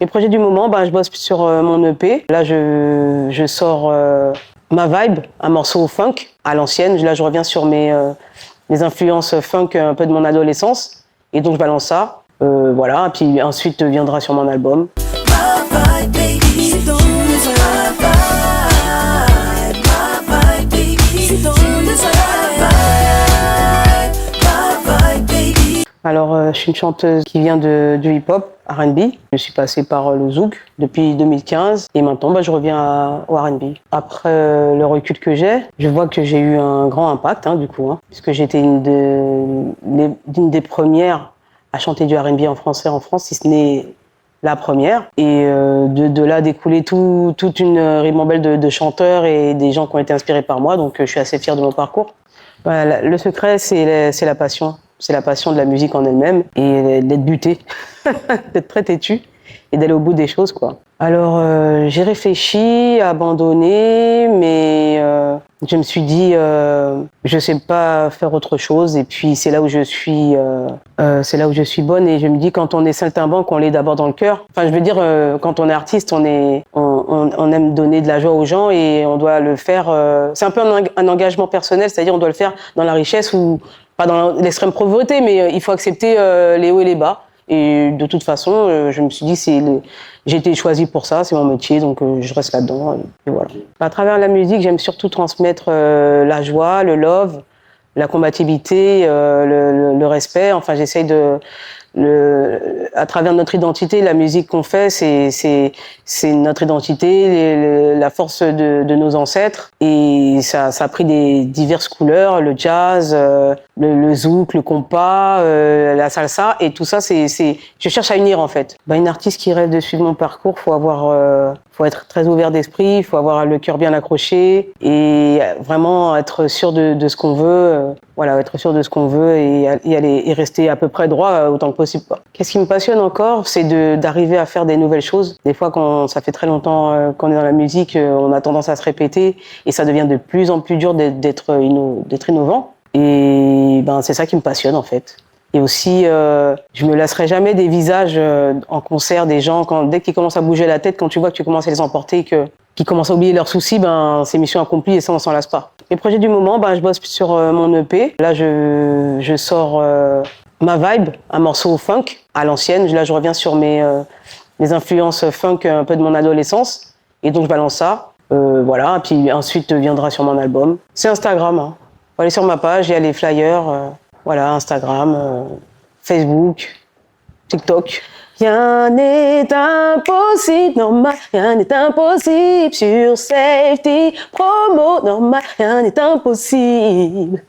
Mes projets du moment, je bosse sur mon EP. Là, je sors Ma Vibe, un morceau funk à l'ancienne. Là, je reviens sur mes influences funk un peu de mon adolescence. Et donc, je balance ça. Voilà, et puis ensuite viendra sur mon album. Alors, je suis une chanteuse qui vient du hip-hop, R&B. Je suis passée par le zouk depuis 2015 et maintenant je reviens au R&B. Après le recul que j'ai, je vois que j'ai eu un grand impact puisque j'étais une des premières à chanter du R&B en français en France, si ce n'est la première. Et de là découlait toute une ribambelle de chanteurs et des gens qui ont été inspirés par moi, donc je suis assez fière de mon parcours. Voilà, le secret, c'est la passion. C'est la passion de la musique en elle-même et d'être buté, d'être très têtu et d'aller au bout des choses, quoi. Alors, j'ai réfléchi, abandonné, mais je me suis dit, je sais pas faire autre chose. Et puis, c'est là où je suis bonne. Et je me dis, quand on est saltimbanque, on l'est d'abord dans le cœur. Enfin, je veux dire, quand on est artiste, on aime donner de la joie aux gens et on doit le faire. C'est un peu un engagement personnel, c'est-à-dire on doit le faire dans la richesse ou pas dans l'extrême pauvreté, mais il faut accepter les hauts et les bas. Et de toute façon, je me suis dit, j'ai été choisie pour ça, c'est mon métier, donc je reste là-dedans. Et voilà. À travers la musique, j'aime surtout transmettre la joie, le love, la combativité, le respect. Enfin, j'essaye à travers notre identité, la musique qu'on fait, c'est notre identité, la force de nos ancêtres. Et ça a pris des diverses couleurs, le jazz, le zouk, le compas, la salsa. Et tout ça, je cherche à unir en fait. Une artiste qui rêve de suivre mon parcours, faut être très ouvert d'esprit, il faut avoir le cœur bien accroché et vraiment être sûr de ce qu'on veut. Être sûr de ce qu'on veut et aller et rester à peu près droit autant que possible, quoi. Qu'est-ce qui me passionne encore, c'est d'arriver à faire des nouvelles choses. Des fois, quand ça fait très longtemps qu'on est dans la musique, on a tendance à se répéter et ça devient de plus en plus dur d'être innovant. Et c'est ça qui me passionne en fait. Et aussi, je me lasserai jamais des visages en concert des gens dès qu'ils commencent à bouger la tête, quand tu vois que tu commences à les emporter, qu'ils commencent à oublier leurs soucis, c'est mission accomplie et ça on s'en lasse pas. Mes projets du moment, je bosse sur mon EP. Là, je sors Ma Vibe, un morceau funk à l'ancienne. Là, je reviens sur mes influences funk un peu de mon adolescence et donc je balance ça. Voilà, et puis ensuite viendra sur mon album. C'est Instagram. Faut aller sur ma page, il y a les flyers. Instagram, Facebook, TikTok. Rien n'est impossible, normal, rien n'est impossible sur Safety Promo, normal, rien n'est impossible.